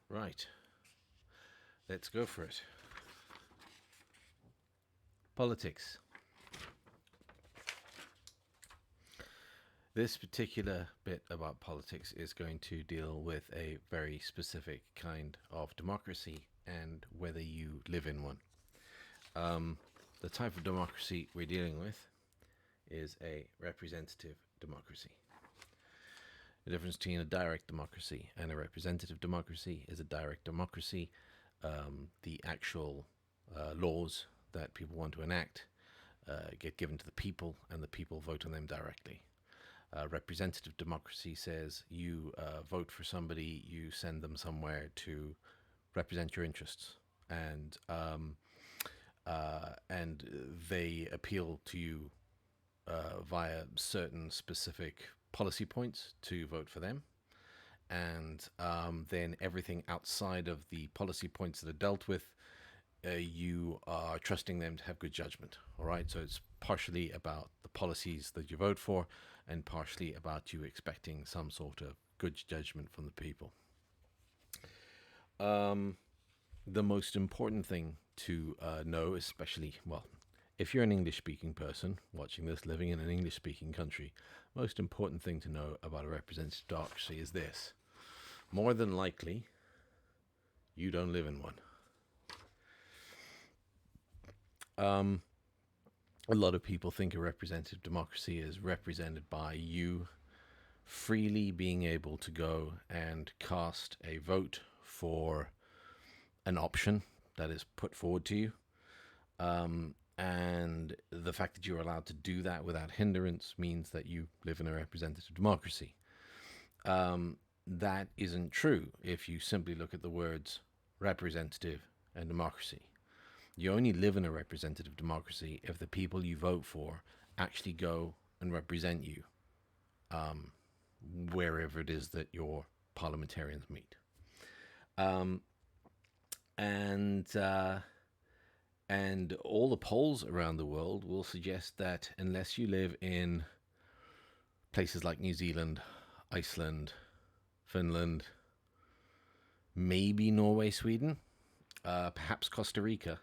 Right. Let's go for it. Politics. This particular bit about politics is going to deal with a very specific kind of democracy and whether you live in one. The type of democracy we're dealing with is a representative democracy. The difference between a direct democracy and a representative democracy is a direct democracy. The actual laws that people want to enact get given to the people, and the people vote on them directly. Representative democracy says you vote for somebody, you send them somewhere to represent your interests, and they appeal to you via certain specific policy points to vote for them. And then everything outside of the policy points that are dealt with, you are trusting them to have good judgment. All right, so it's partially about the policies that you vote for, and partially about you expecting some sort of good judgment from the people. The most important thing to know, especially, well, if you're an English speaking person watching this, living in an English speaking country, most important thing to know about a representative democracy is this: more than likely, you don't live in one. A lot of people think a representative democracy is represented by you freely being able to go and cast a vote for an option that is put forward to you. And the fact that you're allowed to do that without hindrance means that you live in a representative democracy. That isn't true if you simply look at the words representative and democracy. You only live in a representative democracy if the people you vote for actually go and represent you wherever it is that your parliamentarians meet. Um, and and all the polls around the world will suggest that unless you live in places like New Zealand, Iceland, Finland, maybe Norway, Sweden, perhaps Costa Rica,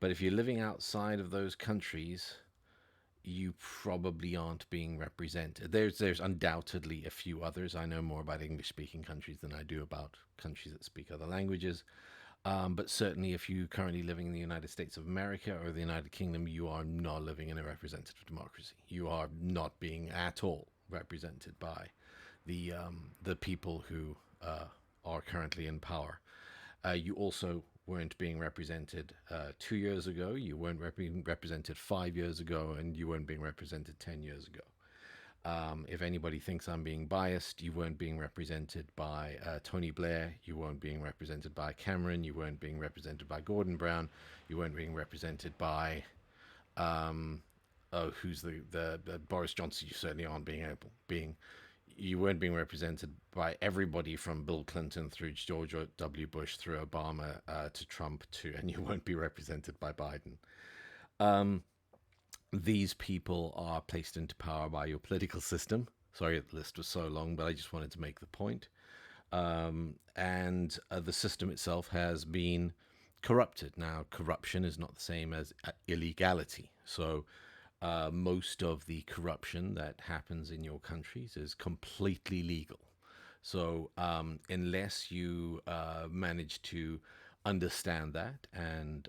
but if you're living outside of those countries, you probably aren't being represented. There's undoubtedly a few others. I know more about English speaking countries than I do about countries that speak other languages. But certainly, if you're currently living in the United States of America or the United Kingdom, you are not living in a representative democracy. You are not being at all represented by the people who are currently in power. You also weren't being represented 2 years ago. You weren't represented 5 years ago, and you weren't being represented 10 years ago. If anybody thinks I'm being biased, you weren't being represented by Tony Blair, you weren't being represented by Cameron, you weren't being represented by Gordon Brown, you weren't being represented by who's the Boris Johnson. You certainly aren't being you weren't being represented by everybody from Bill Clinton through George W. Bush through Obama to Trump to, and you won't be represented by Biden. These people are placed into power by your political system. Sorry, the list was so long, but I just wanted to make the point. And the system itself has been corrupted. Now, corruption is not the same as illegality. So, most of the corruption that happens in your countries is completely legal. So, unless you manage to understand that and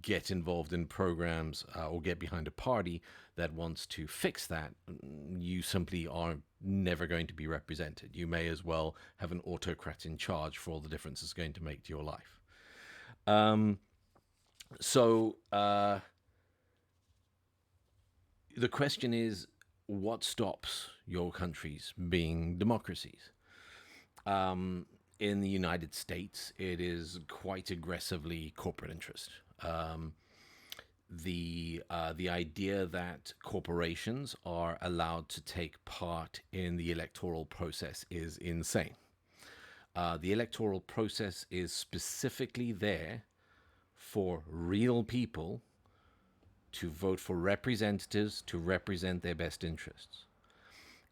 get involved in programs or get behind a party that wants to fix that, you simply are never going to be represented. You may as well have an autocrat in charge for all the difference it's going to make to your life. So the question is, what stops your countries being democracies? In the United States, it is quite aggressively corporate interest. The idea that corporations are allowed to take part in the electoral process is insane. The electoral process is specifically there for real people to vote for representatives to represent their best interests.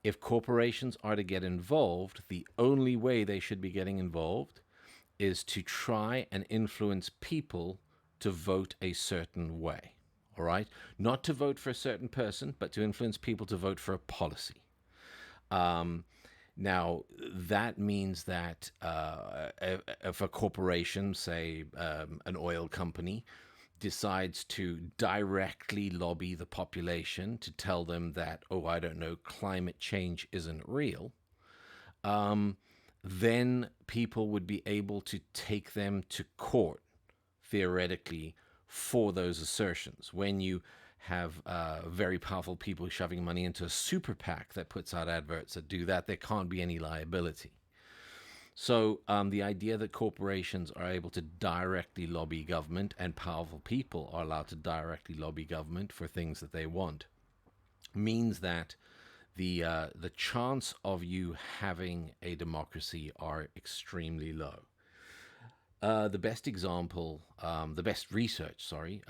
If corporations are to get involved, the only way they should be getting involved is to try and influence people to vote a certain way. All right? Not to vote for a certain person, but to influence people to vote for a policy. Um, Now, that means that if a corporation, say an oil company, decides to directly lobby the population to tell them that, oh, I don't know, climate change isn't real, um, then people would be able to take them to court, theoretically, for those assertions. When you have very powerful people shoving money into a super PAC that puts out adverts that do that, there can't be any liability. So the idea that corporations are able to directly lobby government and powerful people are allowed to directly lobby government for things that they want means that the chance of you having a democracy are extremely low. The best example, the best research, sorry,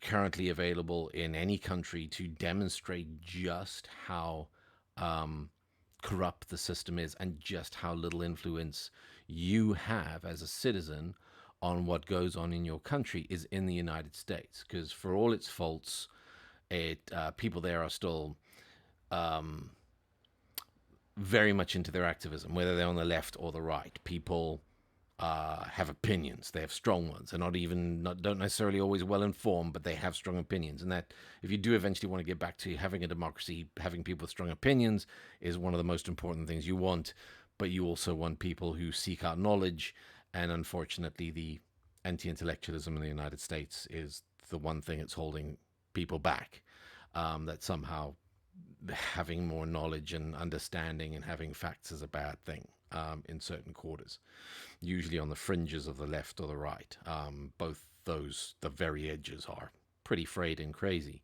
currently available in any country to demonstrate just how corrupt the system is and just how little influence you have as a citizen on what goes on in your country is in the United States. Because for all its faults, people there are still very much into their activism, whether they're on the left or the right. People have opinions. They have strong ones. They're don't necessarily always well informed, but they have strong opinions. And that, if you do eventually want to get back to having a democracy, having people with strong opinions is one of the most important things you want. But you also want people who seek out knowledge. And unfortunately, the anti-intellectualism in the United States is the one thing that's holding people back. That somehow having more knowledge and understanding and having facts is a bad thing in certain quarters, usually on the fringes of the left or the right. Both those, the very edges, are pretty frayed and crazy.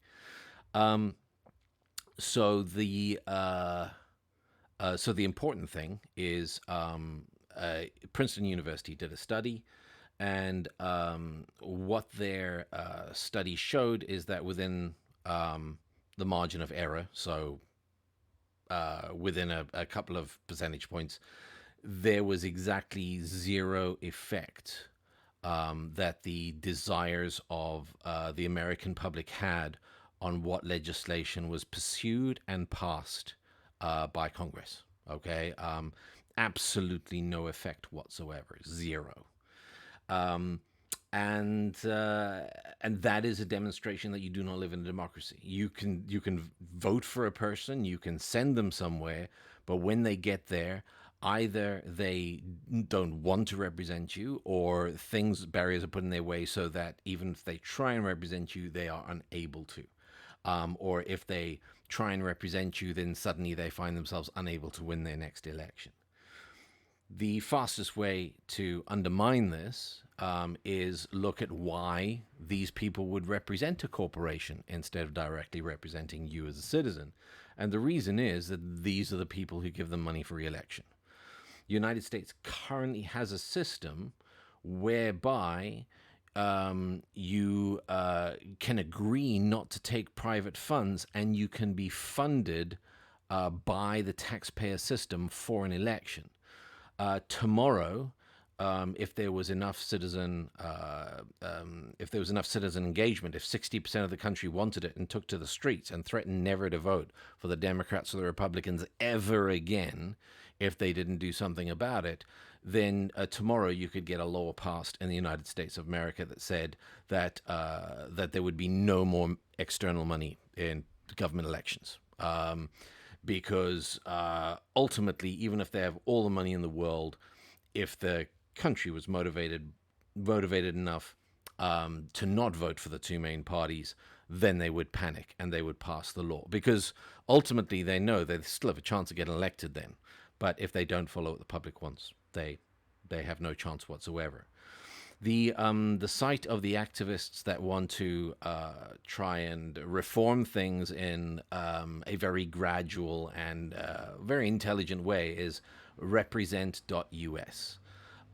So the important thing is Princeton University did a study, and what their study showed is that within the margin of error, so within a couple of percentage points, there was exactly zero effect that the desires of the American public had on what legislation was pursued and passed by Congress. Okay, absolutely no effect whatsoever, zero. Um, and that is a demonstration that you do not live in a democracy. You can vote for a person, you can send them somewhere, but when they get there, either they don't want to represent you, or barriers are put in their way so that even if they try and represent you, they are unable to. Or if they try and represent you, then suddenly they find themselves unable to win their next election. The fastest way to undermine this is look at why these people would represent a corporation instead of directly representing you as a citizen. And the reason is that these are the people who give them money for re-election. The United States currently has a system whereby you can agree not to take private funds, and you can be funded by the taxpayer system for an election. Tomorrow, if there was enough citizen engagement, if 60% of the country wanted it and took to the streets and threatened never to vote for the Democrats or the Republicans ever again if they didn't do something about it, then tomorrow you could get a law passed in the United States of America that said that there would be no more external money in government elections. Because ultimately, even if they have all the money in the world, if the country was motivated enough to not vote for the two main parties, then they would panic and they would pass the law. Because ultimately, they know they still have a chance of getting elected then. But if they don't follow what the public wants, they have no chance whatsoever. The site of the activists that want to try and reform things in a very gradual and very intelligent way is represent.us.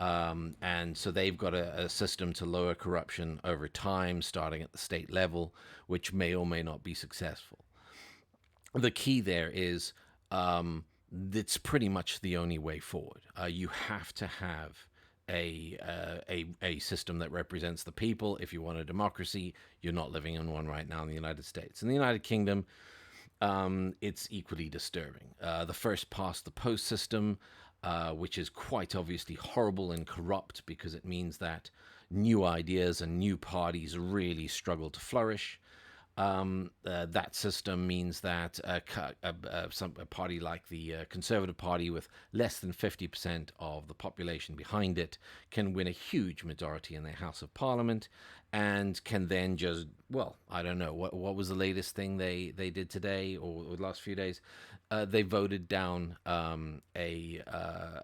And so they've got a system to lower corruption over time, starting at the state level, which may or may not be successful. the key there is it's pretty much the only way forward. You have to have a system that represents the people. If you want a democracy, you're not living in one right now in the United States. In the United Kingdom, it's equally disturbing. The first past the post system, which is quite obviously horrible and corrupt because it means that new ideas and new parties really struggle to flourish. That system means that a party like the Conservative Party, with less than 50% of the population behind it, can win a huge majority in their House of Parliament, and can then just, well, I don't know, what was the latest thing they did today or the last few days? They voted down a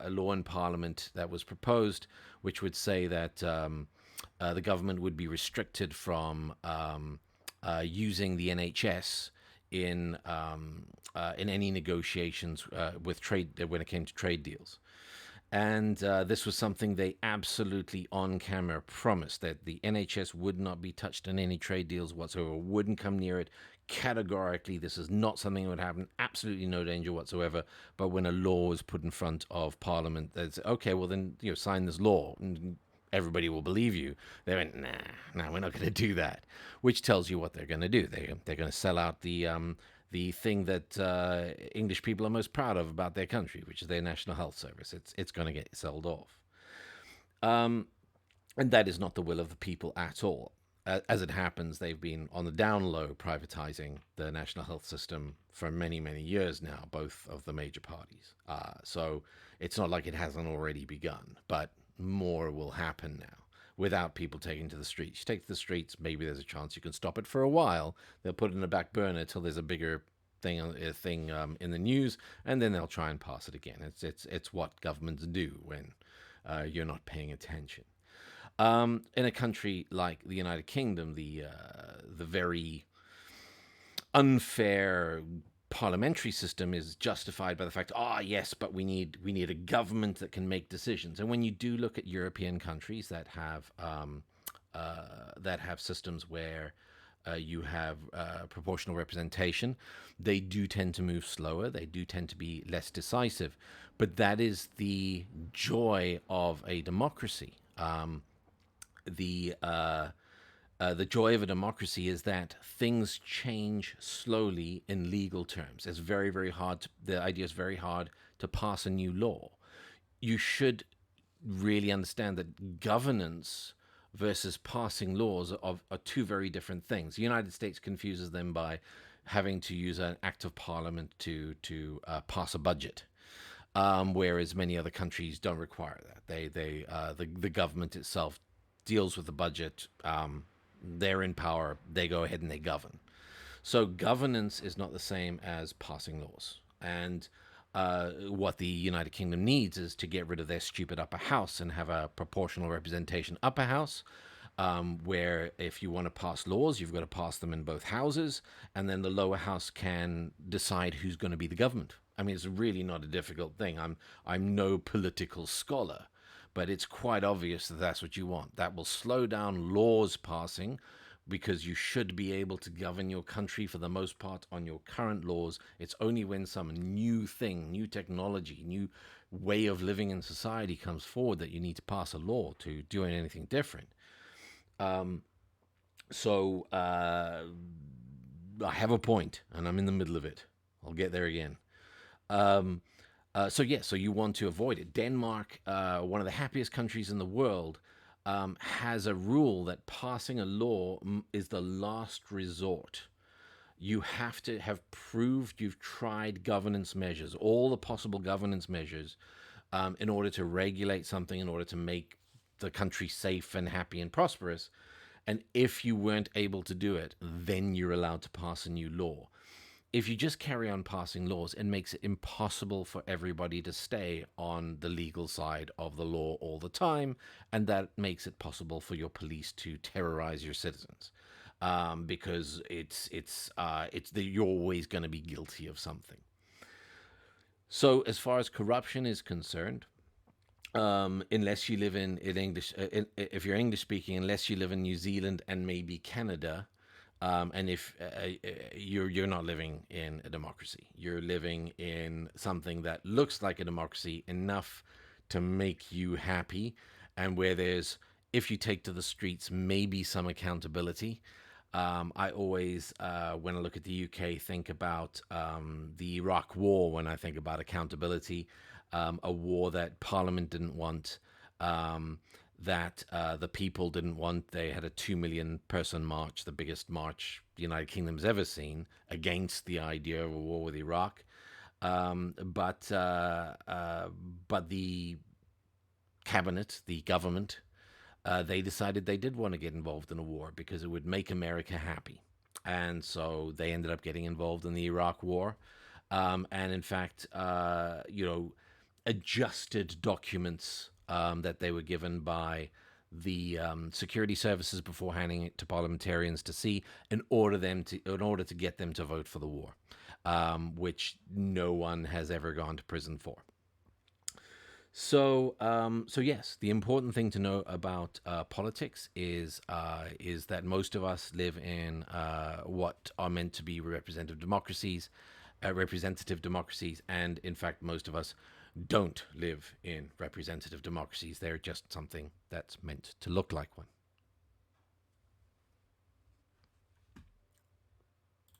law in Parliament that was proposed, which would say that the government would be restricted from using the NHS in any negotiations with trade when it came to trade deals. And this was something they absolutely on camera promised, that the NHS would not be touched in any trade deals whatsoever, wouldn't come near it. Categorically, this is not something that would happen. Absolutely no danger whatsoever. But when a law is put in front of Parliament, that's okay. Well, then sign this law, and everybody will believe you. They went, nah, we're not going to do that. Which tells you what they're going to do. They're going to sell out the thing that English people are most proud of about their country, which is their National Health Service. It's going to get sold off. And that is not the will of the people at all. As it happens, they've been on the down low privatizing the national health system for many, many years now, both of the major parties. So it's not like it hasn't already begun, but more will happen now without people taking to the streets. You take to the streets, maybe there's a chance you can stop it for a while. They'll put it in the back burner till there's a bigger thing in the news, and then they'll try and pass it again. It's what governments do when you're not paying attention. In a country like the United Kingdom, the very unfair parliamentary system is justified by the fact, yes, but we need a government that can make decisions. And when you do look at European countries that have systems where you have proportional representation, they do tend to move slower. They do tend to be less decisive. But that is the joy of a democracy. The joy of a democracy is that things change slowly in legal terms. It's very, very hard. The idea is very hard to pass a new law. You should really understand that governance versus passing laws are two very different things. The United States confuses them by having to use an act of parliament to pass a budget. Whereas many other countries don't require that. The government itself deals with the budget. They're in power. They go ahead and they govern. So governance is not the same as passing laws. And what the United Kingdom needs is to get rid of their stupid upper house and have a proportional representation upper house, where if you want to pass laws, you've got to pass them in both houses, and then the lower house can decide who's going to be the government. I mean, it's really not a difficult thing. I'm no political scholar, but it's quite obvious that that's what you want. That will slow down laws passing, because you should be able to govern your country for the most part on your current laws. It's only when some new thing, new technology, new way of living in society comes forward that you need to pass a law to do anything different. So I have a point, and I'm in the middle of it. I'll get there again. So you want to avoid it. Denmark, one of the happiest countries in the world, has a rule that passing a law is the last resort. You have to have proved you've tried governance measures, all the possible governance measures, in order to regulate something, in order to make the country safe and happy and prosperous. And if you weren't able to do it, then you're allowed to pass a new law. If you just carry on passing laws, it makes it impossible for everybody to stay on the legal side of the law all the time, and that makes it possible for your police to terrorize your citizens, because you're always going to be guilty of something. So, as far as corruption is concerned, unless you live in English, if you're English speaking, unless you live in New Zealand and maybe Canada, And if you're not living in a democracy, you're living in something that looks like a democracy enough to make you happy, and where there's, if you take to the streets, maybe some accountability. I always, when I look at the UK, think about the Iraq War. When I think about accountability, a war that Parliament didn't want, um, that the people didn't want. They had a 2 million person march, the biggest march the United Kingdom's ever seen, against the idea of a war with Iraq. Um, but uh, uh, but the cabinet, the government, they decided they did want to get involved in a war because it would make America happy. And so they ended up getting involved in the Iraq War. And in fact, adjusted documents that they were given by the security services before handing it to parliamentarians to see, in order to get them to vote for the war, which no one has ever gone to prison for. So yes, the important thing to know about politics is that most of us live in what are meant to be representative democracies, and in fact, most of us don't live in representative democracies. They're just something that's meant to look like one.